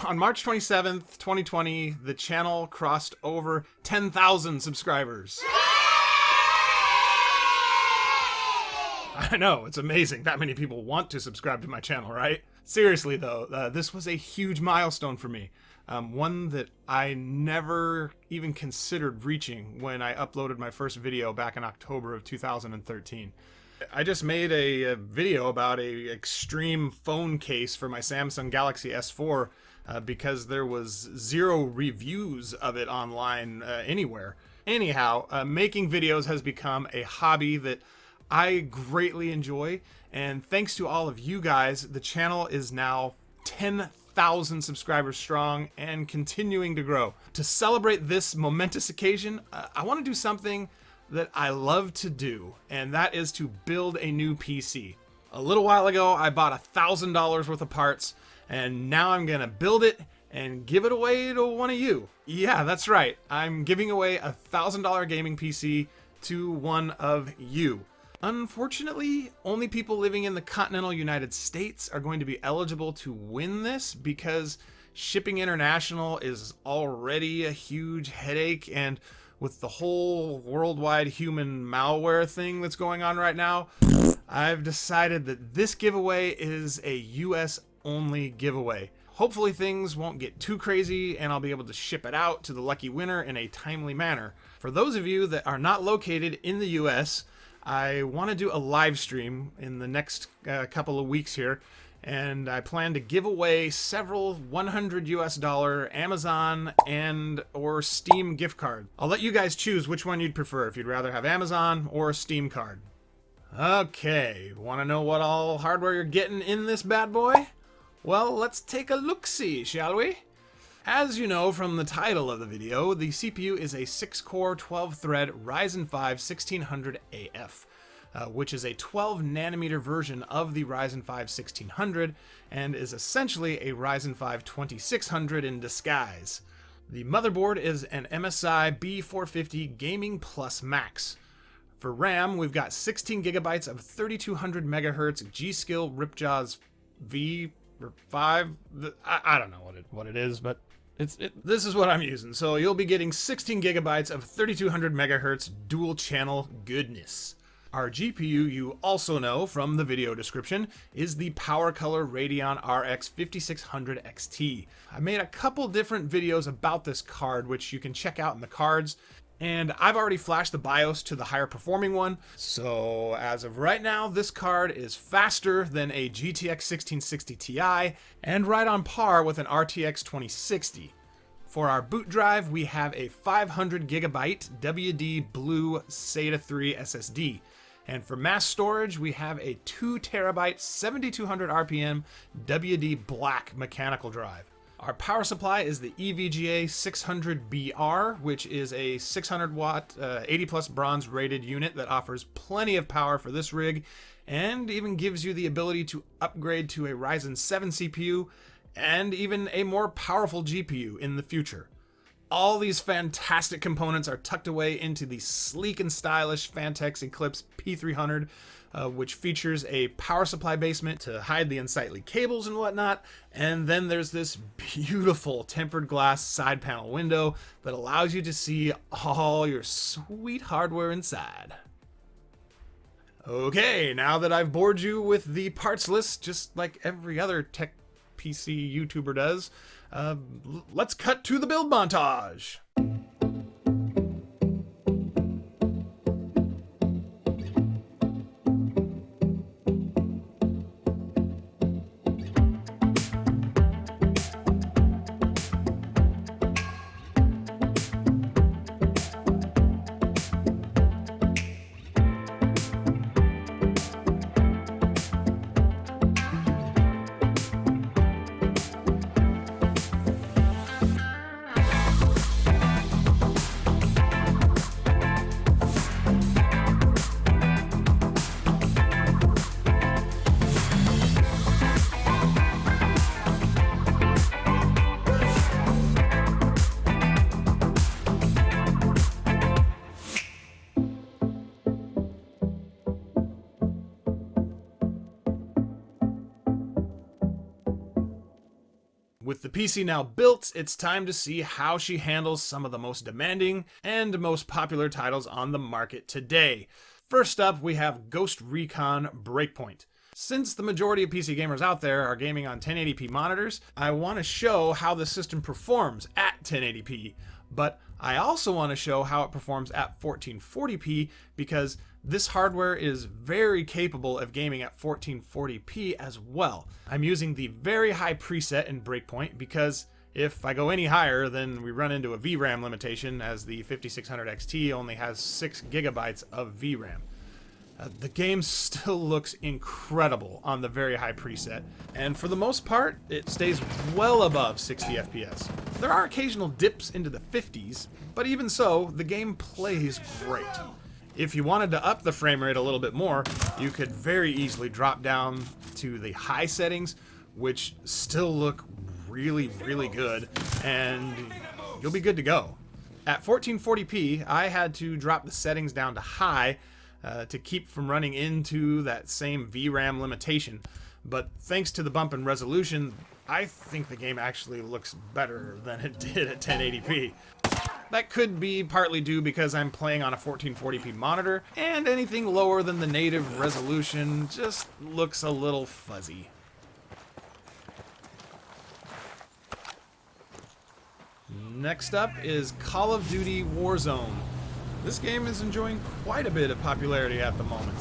On March 27th, 2020, the channel crossed over 10,000 subscribers. I know, it's amazing that many people want to subscribe to my channel, right? Seriously though, this was a huge milestone for me. One that I never even considered reaching when I uploaded my first video back in October of 2013. I just made a video about a extreme phone case for my Samsung Galaxy S4 because there was 0 reviews of it online anywhere. Anyhow, making videos has become a hobby that I greatly enjoy, and thanks to all of you guys, the channel is now 10,000 subscribers strong and continuing to grow. To celebrate this momentous occasion, I want to do something that I love to do, and that is to build a new PC. A little while ago, I bought $1,000 worth of parts, and now I'm gonna build it and give it away to one of you. Yeah, that's right. I'm giving away a $1,000 gaming PC to one of you. Unfortunately, only people living in the continental United States are going to be eligible to win this because shipping international is already a huge headache, and with the whole worldwide human malware thing that's going on right now, I've decided that this giveaway is a US only giveaway. Hopefully things won't get too crazy and I'll be able to ship it out to the lucky winner in a timely manner. For those of you that are not located in the US, I want to do a live stream in the next couple of weeks here, and I plan to give away several $100 US Amazon and or Steam gift card. I'll let you guys choose which one you'd prefer, if you'd rather have Amazon or a Steam card. Okay, want to know what all hardware you're getting in this bad boy? Well, let's take a look-see, shall we? As you know from the title of the video, the CPU is a 6-core, 12-thread Ryzen 5 1600AF, which is a 12-nanometer version of the Ryzen 5 1600 and is essentially a Ryzen 5 2600 in disguise. The motherboard is an MSI B450 Gaming Plus Max. For RAM, we've got 16 gigabytes of 3200 megahertz G-Skill Ripjaws V or 5. I don't know what it is, but this is what I'm using. So you'll be getting 16 gigabytes of 3200 megahertz dual channel goodness. Our GPU, you also know from the video description, is the PowerColor Radeon RX 5600 XT. I made a couple different videos about this card, which you can check out in the cards, and I've already flashed the BIOS to the higher performing one. So as of right now, this card is faster than a GTX 1660 Ti and right on par with an RTX 2060. For our boot drive, we have a 500 gigabyte WD Blue SATA 3 SSD. And for mass storage, we have a 2 terabyte 7200 RPM WD Black mechanical drive. Our power supply is the EVGA 600BR, which is a 600 watt, 80 plus bronze rated unit that offers plenty of power for this rig and even gives you the ability to upgrade to a Ryzen 7 CPU and even a more powerful GPU in the future. All these fantastic components are tucked away into the sleek and stylish Fantex Eclipse P300, which features a power supply basement to hide the unsightly cables and whatnot. And then there's this beautiful tempered glass side panel window that allows you to see all your sweet hardware inside. Okay, now that I've bored you with the parts list, just like every other tech PC YouTuber does, let's cut to the build montage. With the PC now built, it's time to see how she handles some of the most demanding and most popular titles on the market today. First up, we have Recon Breakpoint. Since the majority of PC gamers out there are gaming on 1080p monitors, I want to show how the system performs at 1080p, but I also want to show how it performs at 1440p because this hardware is very capable of gaming at 1440p as well. I'm using the very high preset in Breakpoint because if I go any higher, then we run into a VRAM limitation as the 5600 XT only has 6 gigabytes of VRAM. The game still looks incredible on the very high preset, and for the most part, it stays well above 60 FPS. There are occasional dips into the 50s, but even so, the game plays great. If you wanted to up the frame rate a little bit more, you could very easily drop down to the high settings, which still look really, really good, and you'll be good to go. At 1440p, I had to drop the settings down to high to keep from running into that same VRAM limitation, but thanks to the bump in resolution, I think the game actually looks better than it did at 1080p. That could be partly due because I'm playing on a 1440p monitor, and anything lower than the native resolution just looks a little fuzzy. Next up is Call of Duty WarZone. This game is enjoying quite a bit of popularity at the moment.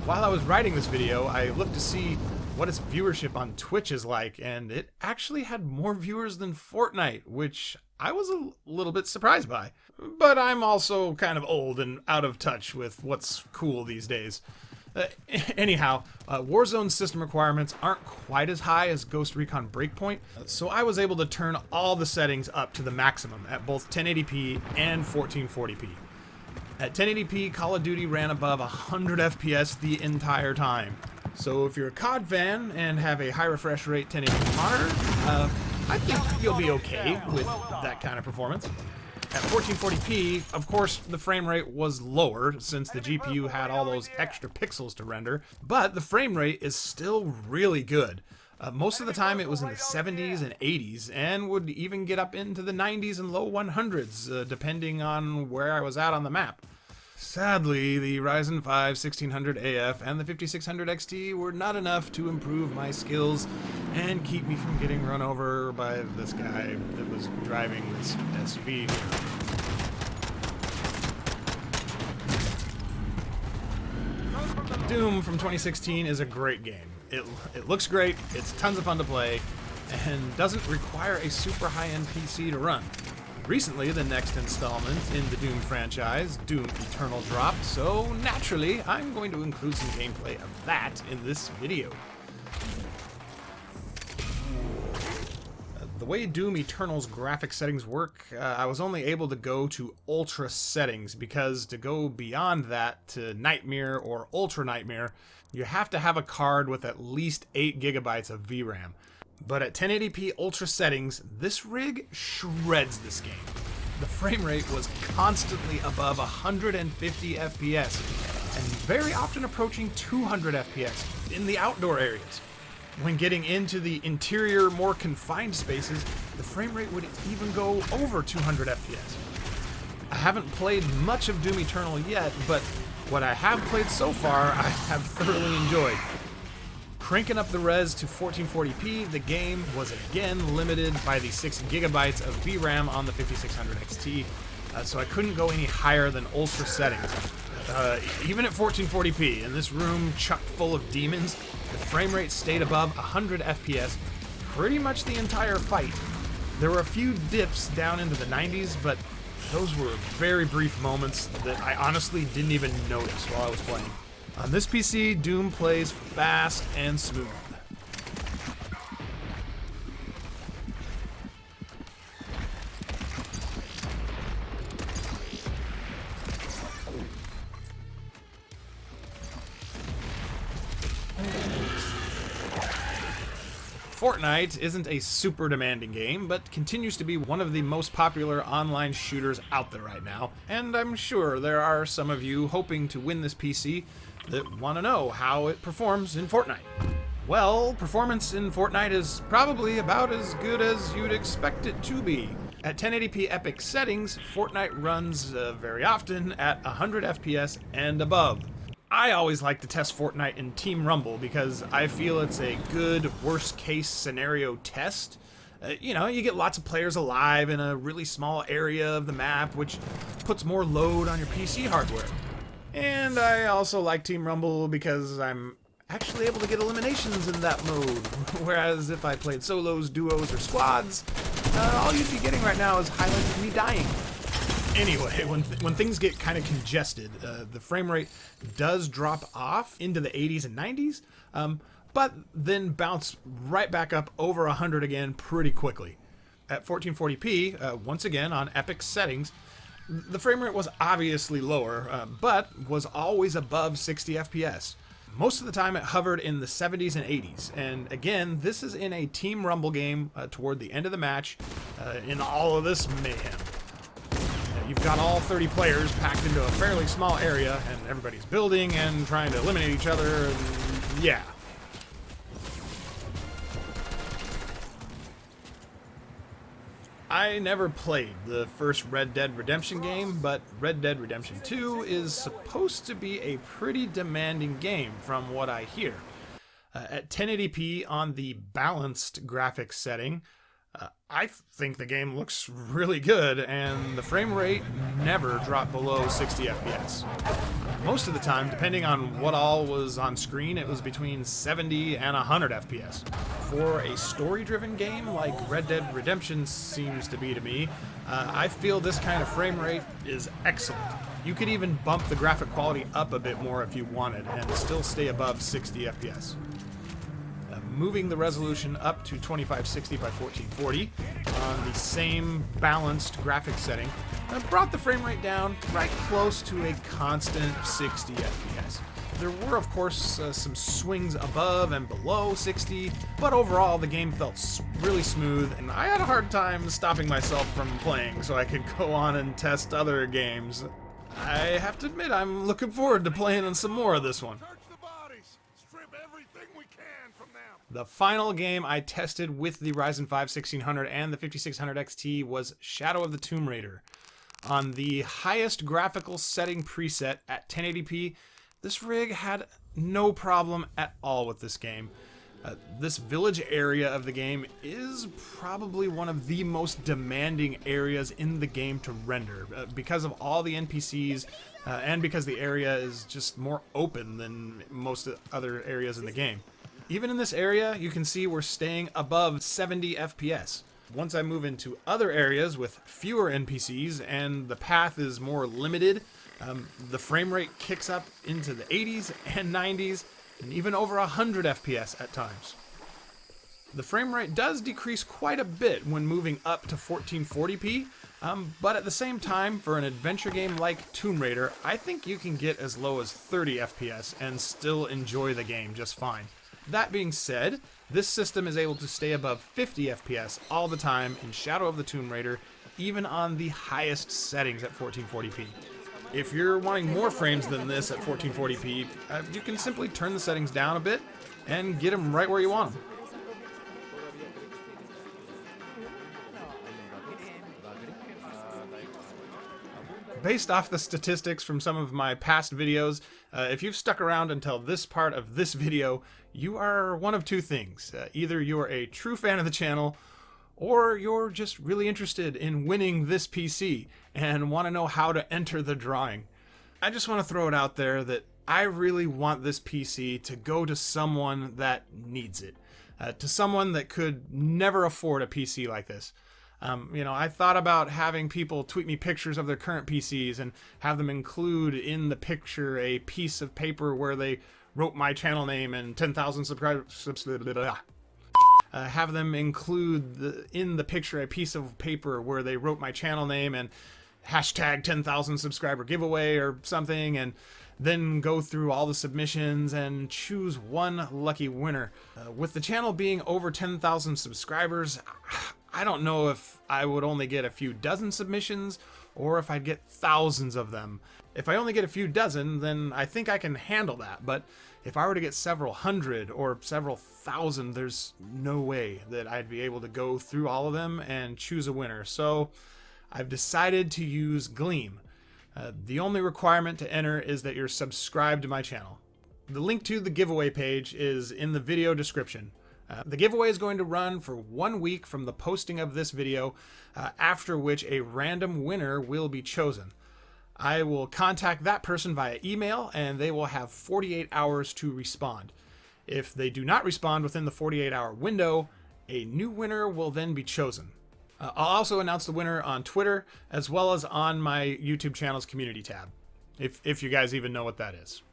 While I was writing this video, I looked to see what its viewership on Twitch is like, and it actually had more viewers than Fortnite, which I was a little bit surprised by. But I'm also kind of old and out of touch with what's cool these days. Anyhow, Warzone's system requirements aren't quite as high as Recon Breakpoint, so I was able to turn all the settings up to the maximum at both 1080p and 1440p. At 1080p, Call of Duty ran above 100 FPS the entire time. So if you're a COD fan and have a high refresh rate 1080p monitor, I think you'll be okay with that kind of performance. At 1440p, of course, the frame rate was lower since the GPU had all those extra pixels to render, but the frame rate is still really good. Most of the time it was in the 70s and 80s, and would even get up into the 90s and low 100s, depending on where I was at on the map. Sadly, the Ryzen 5 1600 AF and the 5600 XT were not enough to improve my skills and keep me from getting run over by this guy that was driving this SUV. Doom from 2016 is a great game. It looks great, it's tons of fun to play, and doesn't require a super high-end PC to run. Recently, the next installment in the Doom franchise, Doom Eternal, dropped, so naturally, I'm going to include some gameplay of that in this video. The way Doom Eternal's graphic settings work, I was only able to go to Ultra settings, because to go beyond that to Nightmare or Ultra Nightmare, you have to have a card with at least 8 gigabytes of VRAM. But at 1080p Ultra settings, this rig shreds this game. The frame rate was constantly above 150 FPS, and very often approaching 200 FPS in the outdoor areas. When getting into the interior, more confined spaces, the frame rate would even go over 200 FPS. I haven't played much of Doom Eternal yet, but what I have played so far, I have thoroughly enjoyed. Cranking up the res to 1440p, the game was again limited by the 6 gigabytes of VRAM on the 5600 XT, so I couldn't go any higher than Ultra settings. Even at 1440p, in this room chock full of demons, the frame rate stayed above 100 FPS pretty much the entire fight. There were a few dips down into the 90s, but those were very brief moments that I honestly didn't even notice while I was playing. On this PC, Doom plays fast and smooth. Fortnite isn't a super demanding game, but continues to be one of the most popular online shooters out there right now, and I'm sure there are some of you hoping to win this PC that want to know how it performs in Fortnite. Well, performance in Fortnite is probably about as good as you'd expect it to be. At 1080p epic settings, Fortnite runs very often at 100 FPS and above. I always like to test Fortnite in Team Rumble because I feel it's a good worst-case scenario test. You know, you get lots of players alive in a really small area of the map, which puts more load on your PC hardware. And I also like Team Rumble because I'm actually able to get eliminations in that mode, whereas if I played solos, duos, or squads, all you'd be getting right now is highlights of me dying. Anyway, when things get kind of congested, the frame rate does drop off into the 80s and 90s, but then bounce right back up over 100 again pretty quickly. At 1440p, once again on epic settings, the frame rate was obviously lower, but was always above 60 FPS. Most of the time it hovered in the 70s and 80s, and again, this is in a Team Rumble game toward the end of the match, in all of this mayhem. You've got all 30 players packed into a fairly small area, and everybody's building and trying to eliminate each other, and yeah. I never played the first Red Dead Redemption game, but Red Dead Redemption 2 is supposed to be a pretty demanding game from what I hear. At 1080p on the balanced graphics setting, I think the game looks really good, and the frame rate never dropped below 60 FPS. Most of the time, depending on what all was on screen, it was between 70 and 100 FPS. For a story-driven game like Red Dead Redemption seems to be to me, I feel this kind of frame rate is excellent. You could even bump the graphic quality up a bit more if you wanted, and still stay above 60 FPS. Moving the resolution up to 2560 by 1440 on the same balanced graphics setting brought the frame rate down right close to a constant 60 FPS. There were, of course, some swings above and below 60, but overall the game felt really smooth, and I had a hard time stopping myself from playing so I could go on and test other games. I have to admit, I'm looking forward to playing some more of this one. The final game I tested with the Ryzen 5 1600 and the 5600 XT was Shadow of the Tomb Raider. On the highest graphical setting preset at 1080p, this rig had no problem at all with this game. This village area of the game is probably one of the most demanding areas in the game to render because of all the NPCs and because the area is just more open than most other areas in the game. Even in this area, you can see we're staying above 70 FPS. Once I move into other areas with fewer NPCs and the path is more limited, the frame rate kicks up into the 80s and 90s and even over 100 FPS at times. The frame rate does decrease quite a bit when moving up to 1440p, but at the same time, for an adventure game like Tomb Raider, I think you can get as low as 30 FPS and still enjoy the game just fine. That being said, this system is able to stay above 50 FPS all the time in Shadow of the Tomb Raider, even on the highest settings at 1440p. If you're wanting more frames than this at 1440p, you can simply turn the settings down a bit and get them right where you want them. Based off the statistics from some of my past videos, if you've stuck around until this part of this video, you are one of two things. Either you're a true fan of the channel, or you're just really interested in winning this PC and want to know how to enter the drawing. I just want to throw it out there that I really want this PC to go to someone that needs it, to someone that could never afford a PC like this. You know, I thought about having people tweet me pictures of their current PCs and have them include in the picture a piece of paper where they wrote my channel name and 10,000 subscribers. Have them include in the picture a piece of paper where they wrote my channel name and hashtag 10,000 subscriber giveaway or something, and then go through all the submissions and choose one lucky winner. With the channel being over 10,000 subscribers, I don't know if I would only get a few dozen submissions or if I'd get thousands of them. If I only get a few dozen, then I think I can handle that. But if I were to get several hundred or several thousand, there's no way that I'd be able to go through all of them and choose a winner. So I've decided to use Gleam. The only requirement to enter is that you're subscribed to my channel. The link to the giveaway page is in the video description. The giveaway is going to run for 1 week from the posting of this video, after which a random winner will be chosen. I will contact that person via email, and they will have 48 hours to respond. If they do not respond within the 48-hour window, a new winner will then be chosen. I'll also announce the winner on Twitter, as well as on my YouTube channel's community tab, if you guys even know what that is.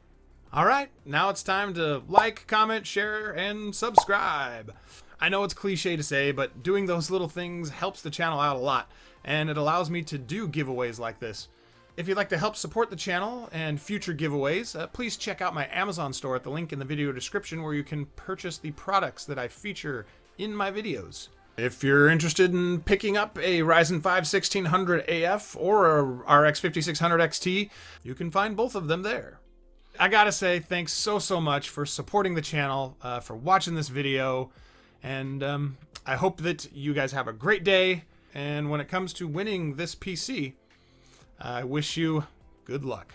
Alright, now it's time to like, comment, share, and subscribe. I know it's cliche to say, but doing those little things helps the channel out a lot, and it allows me to do giveaways like this. If you'd like to help support the channel and future giveaways, please check out my Amazon store at the link in the video description where you can purchase the products that I feature in my videos. If you're interested in picking up a Ryzen 5 1600 AF or a RX 5600 XT, you can find both of them there. I gotta say, thanks so much for supporting the channel, for watching this video, and I hope that you guys have a great day, and when it comes to winning this PC, I wish you good luck.